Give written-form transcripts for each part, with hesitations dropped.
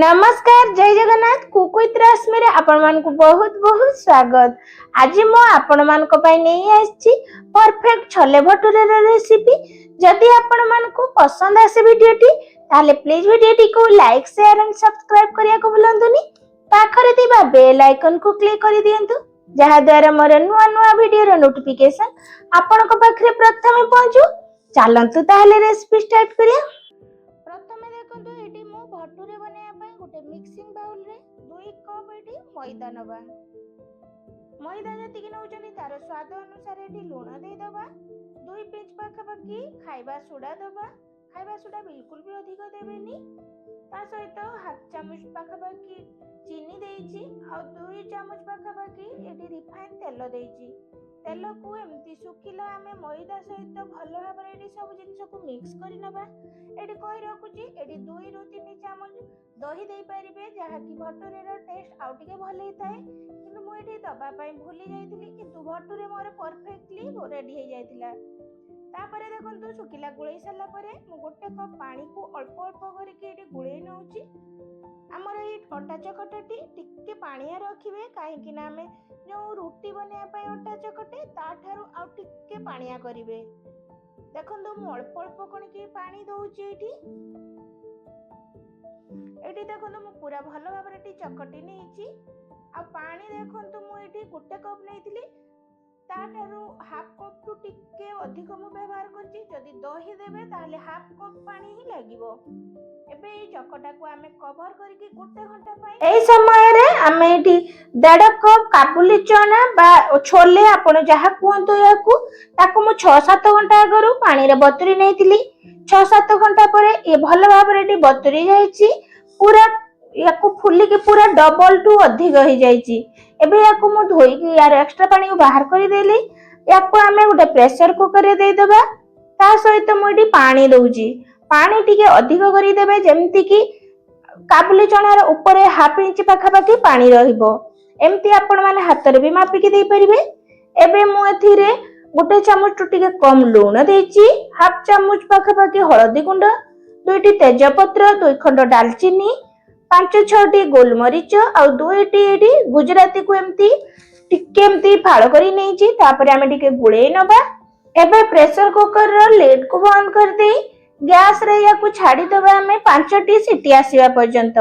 नमस्कार जय जगन्नाथ कुकुइत रश्मि रे आपण मान को बहुत बहुत स्वागत। आज मो आपण मान को पई नहीं आछि परफेक्ट छोले भटूरे रे रेसिपी। जदि आपण मान को पसंद आसे वीडियोटी ताले प्लीज वीडियोटी को लाइक शेयर एंड सब्सक्राइब करिया को भूलंतुनी। पाखरे दिबा बेल आइकन को क्लिक करि दियंतु जहा द्वारा मोर नुवा नुवा वीडियो रो नोटिफिकेशन आपण को पाखरे प्रथमे पहुंचू। चलंतु ताले रेसिपी स्टार्ट करिया। प्रथमे देखंतु एटी मो भटूरे बनेया पई गोटे मिक्सिंग बाउल रे 2 कप एटी मैदा नबा। मैदा जति कि नउचनी तार स्वाद अनुसार एटी लूण दे दबा। 2 पिंच पाखा पाखी खाइबा सोडा दबा। खाइबा सोडा बिल्कुल भी अधिक देबेनी। ता सहित हाफ चामच पाखा पाखी चीनी देइची आ 2 चामच पाखा पाखी एटी रिफाइन तेल देइची। तेल को एमती सुखिला आमे मैदा सहित भल भाबरे एटी सब जिनिस को मिक्स करि नबा। एटी कहि रखुची एटी 2 रु 3 चामच दही देई परिबे जहा कि भटूरे रो टेस्ट आउ टिके भल हेताए। किंतु मु एटी दबा पई भूली जाइतिली किंतु भटूरे मोर परफेक्टली रेडी हे जाइतिला। तापरे देखंतु सुखिला गुळै सला परे मु गोटे कप पानी को अल्प अल्प करके एटी गुळै नउची। हमर ए अटा चकटाटी टिके पानिया रखिबे काहे कि ना हमें जो रोटी बनेया पई अटा चकटे ता ठारू आ टिके पानिया करिवे। देखंतु मु अल्प अल्प कणकी पानी दउची एटी। एटी देखंतु मु पूरा भलो भाबरे एटी चकटी नेइची आ पानी देखंतु मु एटी गोटे कप नेइतिली ता ठारू हाफ कप टू टिके अधिक मु व्यवहार करची। जदि दही देबे ताले हाफ कप पानी ही लागिवो। एबे ए चकटा को हमें कवर करके गोटे घंटा पई एई समय रे हमें एटी 1.5 कप काबुली चना बा छोले आपण जहा कहंतु याकू ताकू मु 6-7 घंटा आगरु पानी रे बतुरी नेइतिली। 6-7 घंटा परे ए भलो भाबरे एटी बतुरी जाईची पूरा याकू फुली के पूरा डबल टू अधिक हो जाईची। एबे याकू मु धोई के यार एक्स्ट्रा पानी को बाहर करि देली। याकू हमें गोटे प्रेशर कुकर रे दे देबा। ता सहित मु एटी पानी दउची। पानी टिके अधिक करि देबे जेमति कि काबुली चना रे ऊपर हाफ इंच पाखा पाखी पानी रहिबो। एमति आपण माने हाथ रे भी मापी के देई परिबे। एबे मु एथिरे गोटे चामच टू टिके कम लूण देइची। हाफ चामच पाखा पाखी हळदी गुंड 2टी तेज पत्र 2 खंड दालचीनी 5-6 टी गोलमरीच आ 2 टी एडी गुजराती को एमती टिके एमती फाळ करी नेइची। तापरे हमें टिके गुळै नबा। एबे प्रेशर कुकर रो लिड को बंद कर दे गैस रे या को छाडी दबा हमें 5टी सीटी आसीबा पर्यंत।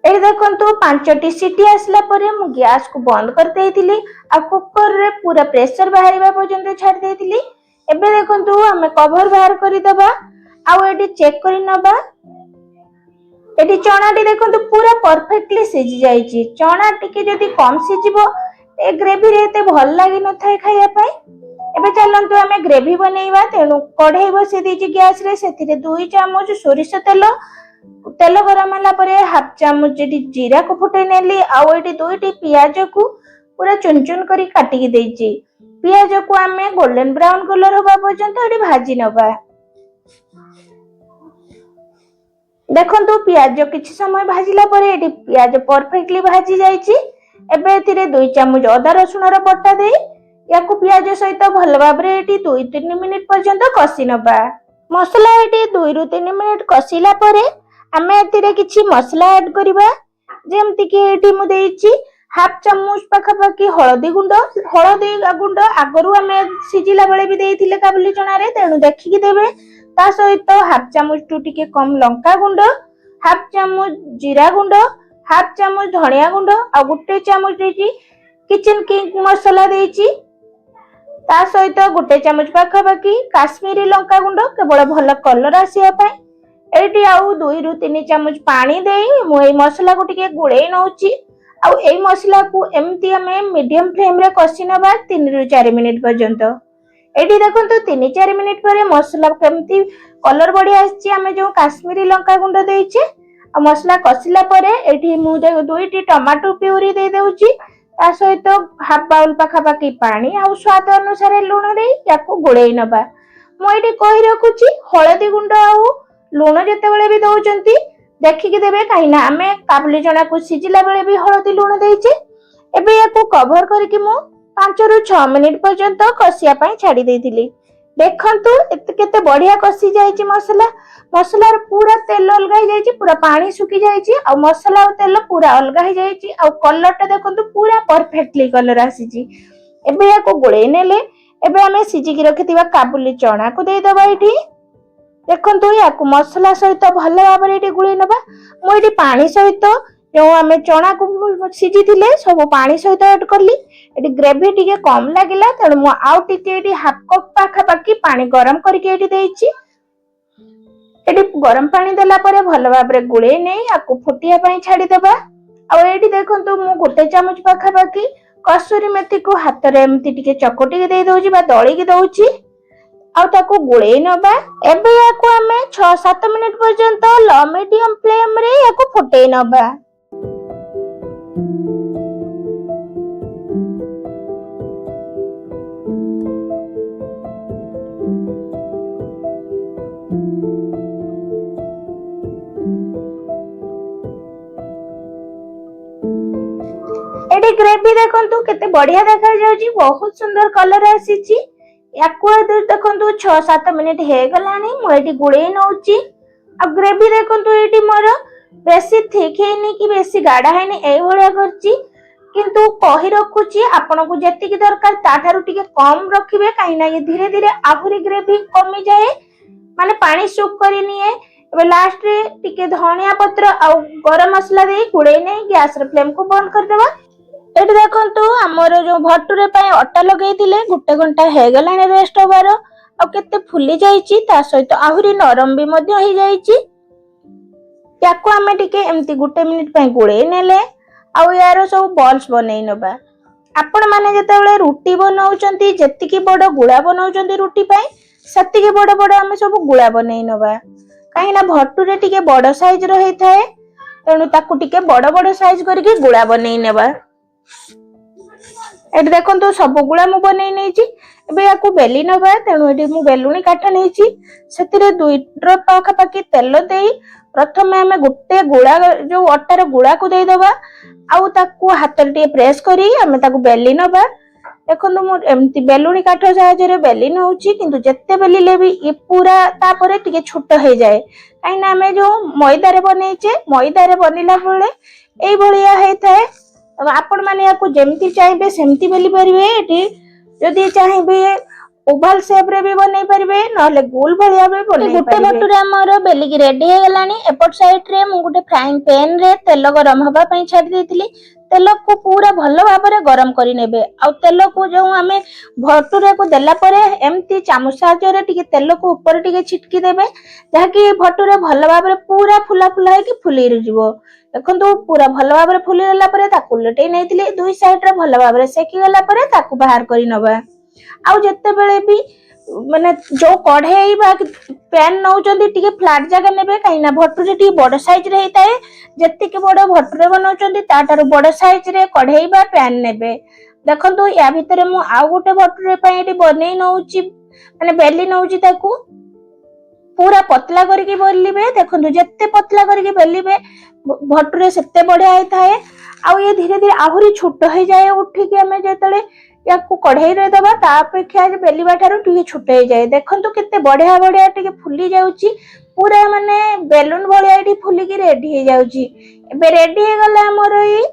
ए देखंतु 5टी सीटी आसला परे मु गैस को बंद कर देइतिली आ कुकर रे पूरा प्रेशर बाहरिबा पर्यंत छाडी देइतिली। एबे देखंतु हमें कवर बाहर करि दबा आ एटी चेक करि नबा। एटी चनाटी देखंतु पूरा परफेक्टली सिझी जाईची। चना टिके जदी कम सिझिबो ए ग्रेवी रे एते भल लागि न थाए खाइया पई। एबे चलंतु हमें ग्रेवी बनेइबा। तेनु कढ़ाई बसे दीची गैस रे सेथिरे 2 चामच सोरिष तेल तेल गरम होला परे हाफ चामच जेडी जीरा को फुटे नेली आ एटी 2टी प्याज को पूरा चुन चुन करी काटी के देइची। प्याज को हमें गोल्डन ब्राउन कलर होबा पर्यंत एटी भाजी नबा। देखंतु प्याज किछि समय भाजिला परे एटी प्याज परफेक्टली भाजी जाईची। एबे एथिरे 2 चामच अदा रसुण रो बटा देई याकू प्याज सहित भल भाबरे एटी 2-3 मिनिट पर्यंत कसी नबा। मसला एटी 2 रु 3 मिनिट कसीला परे हमें एथिरे किछि मसला ऐड करबा। जेमति कि एटी मु देइची हाफ चामच पाखा पाखी हळदी गुंड आगरु हमें सिजिला बेले भी देइथिले काबुली चना रे तेनु देखि कि देबे। ता सहित हाफ चामच टू टिके कम लंका गुंड हाफ चामच जीरा गुंड हाफ चामच धनिया गुंड आ गुटे चामच देइची किचन किंग मसला देइची। ता सहित गोटे चामच पाखा पाखी काश्मीरी लंका गुंड केवल भल कलर आसिया पई। एटी आउ 2 रु 3 चामच पानी देई मु ए मसला को टिके गुळै नउची। आ ए मसला को एमती हमें मीडियम फ्लेम रे कसी नबा 3 रु 4 मिनिट पर्यंत। एटी देखंतु 3-4 मिनिट परे मसला केमती कलर बढ़िया आछि। हमें जो काश्मीरी लंका गुंड देइचे आ मसला कसिला परे एटी मु 2टी टमाटो प्यूरी दे देउची। ता सहित हाफ बाउल पाखा पाखी पानी आ स्वाद अनुसार लूण दे याकू गुळै नबा। मु एटी कहि रखुची हळदी गुंड आ लूण जते बेले भी दउचंती देखि कि देबे काहे ना हमें काबुली चना को सिजिला बेले भी हळदी लूण देइचे। एबे याकू कवर करके मु 5 रु 6 मिनिट पर्यंत कसिया पई छाडी देइतिली। देखंतु केते बढ़िया कसी जाइछि मसला मसलार पूरा तेल अलगा हो जाइछि पूरा पानी सुखी जाइछि आ मसला और तेल पूरा अलगा हो जाइछि आ कलर टा देखंतु पूरा परफेक्टली कलर आसीछि। एबे याको गोळेई नेले एबे हमें सिझी की रखिथिबा काबुली चना को देई दबा एठी। देखंतु याको मसला सहित भल भाबरे एठी गुळेई नबा। मु एठी पानी सहित जो आमे चना को सिझी थिले सब पानी सहित ऐड करली। एटी ग्रेवी टिके कम लागिला तेणु मु आउ टिके एटी हाफ कप पाखा पाखी पानी गरम करके एटी देइछि। एटी गरम पानी देला परे भल भाबरे गुळेई नै याको फुटिया पई छाडी देबा। आ एटी देखंतु मु गोटे चामच पाखा पाखी कसूरी मेथी को हाथ रे एमती टिके चकोटी के देई दउछि बा दळी के दउछि आ ताको गुळेई नबा। एबे याको हमें 6-7 मिनिट पर्यंत लो मीडियम फ्लेम रे याको फुटेई नबा। एडी ग्रेवी देखंतु केते बढ़िया देखा जाउची बहुत सुंदर कलर आसीची। याको देखंतु 6-7 मिनिट हे गलानी मु एटी गुळेई नउची। आ ग्रेवी देखंतु एटी मोर बेसी थिक हेनी कि बेसी गाढ़ा हेनी एई भलिया करची किंतु कहि रखुची आपन को जेति की दरकार ताठारु टिके कम रखिबे काई ना ये धीरे धीरे आहुरी ग्रेवी कमी जाए माने पानी सुक करी निए। एबे लास्ट रे टिके धनिया पत्र आ गरम मसला दे गुळेई नै गैस रे फ्लेम को बंद कर देबा। एटी देखंतु हमर जो भटुरे पय अटा लगेइतिले गुटे घंटा हे गलाने रेस्ट होबार आ केते फुली जाईची ता सहित आहुरी नरम भी मध्य हो जाईची। याको हमें टिके एमती गुटे मिनिट पय गुळेई नेले आ यार सब बॉल्स बनेई नबा। आपण माने जेतेबेले रुटी बनाउचंती जेतिकी बड़ गुळा बनाउचंती रुटी पय सेतिकी बड़ बड़ हमें सब गुळा बनेई नबा काहे ना भटुरे टिके बड़ साइज रो हेथाए तेणु ताकू टिके बड़ बड़ साइज करके गुळा बनेई नेबा। एटी देखंतु सब गुळा मु बनेई नेछि। एबे याकू बेली नबा तेणु एटी मु बेलुनी काठ नेछि सेतिरे 2 ड्रॉप पाखा पाखी तेल देई प्रथमे हमें गुटे गुळा जो अटार गुळा को देई दबा आउ ताकू हाथ रे प्रेस करी हमें ताकू बेली नबा। देखंतु मु एमती बेलुनी काठ सहायता रे बेली नउछि किंतु जत्ते बेलिले भी ये पूरा तापरे टिके छोट हो जाए काई ना हमें जो मैदा रे बनेइछे मैदा रे बनिला बेले एई भलिया हेथाए। आपण माने याकू जेमती चाहेबे सेमती बेली परिबे। एटी जदी चाहेबे ओवल शेप रे भी बनै परिबे नले गोल भलिया भी बनै परिबे। गुटे भटुरे हमर बेली की रेडी हे गलानी। एपट साइड रे मु गुटे फ्राइंग पैन रे तेल गरम हबा पई छाडी देथिली। तेल को पूरा भलो भाबरे गरम करी नेबे आ तेल को जो हमें भटुरे को देला परे एमती चामच साहाय्य रे टिके तेल को ऊपर टिके छिटकी देबे जाकि भटुरे भलो भाबरे पूरा फुला फुला कि फुली रिजिवो। देखंतु पूरा भलो भाबरे फुली गला परे ताकू लटेई नेथिले दुई साइड रे भलो भाबरे सेकी गला परे ताकू बाहर करी नबा। आउ जत्ते बेले भी माने जो कढ़ेई बा पैन नउचंदी टिके फ्लैट जगह नेबे काइना भटुरे टी बड़ साइज रे हेताए जत्ते के बड़ भटुरे बनाउचंदी ताटार बड़ साइज रे कढ़ेई बा पैन नेबे। देखंतु या भितरे मु आउ गोटे भटुरे पई एटी बनेई नउची माने बेली नउची ताकू पूरा पतला करके बेलिबे। देखंतु जत्ते पतला करके बेलिबे भटुरे सेते बढ़िया हेताए आउ ये धीरे धीरे आहुरी छोट हो जाए उठी के हमें जेतले याकू कढ़ेई रे दबा ता अपेक्षा बेलिबा ठारू टिके छोट हो जाए। देखंतु केते बढ़िया बढ़िया टिके फुली जाउची पूरा माने बेलून भलिया एटी फुली की रेडी हो जाउची। एबे रेडी हे गला हमर ई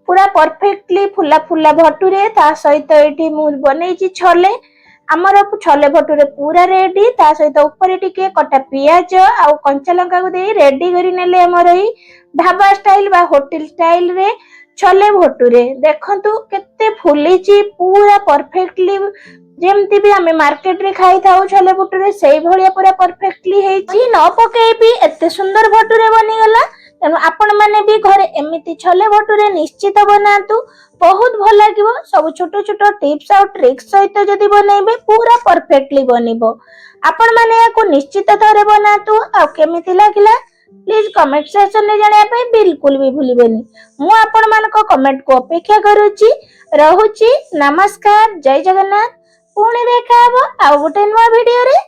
पूरा परफेक्टली फुला फुला भटुरे ता सहित एटी मु बनेइची छोले। हमर छोले भटुरे पूरा रेडी ता सहित ऊपर टिके कटा पियाज आ कंचा लंका को दे रेडी करी नेले हमर ई ढाबा स्टाइल बा होटल स्टाइल रे छोले भटुरे। देखंतु केते फुलीची पूरा परफेक्टली जेमती भी हमें मार्केट रे खाई थाउ छोले भटुरे सेई भलिया पूरा परफेक्टली हेची न पकेई भी एते सुंदर भटुरे बनी गला। तेनु आपण माने भी घरे एमिति छोले भटुरे निश्चित बनातु बहुत भल लागिवो। सब छोटो छोटो टिप्स और ट्रिक्स सहित जदी बनेबे पूरा परफेक्टली बनिबो। आपण माने याको निश्चित थरे बनातु आ केमिति लागिला प्लीज कमेंट सेक्शन में जानिया पे बिल्कुल भी भूलिबेनी। मु आपण मानको कमेंट को अपेक्षा करूची। रहुची नमस्कार जय जगन्नाथ। पुणी देखा हबो आ गोटे नवा वीडियो रे।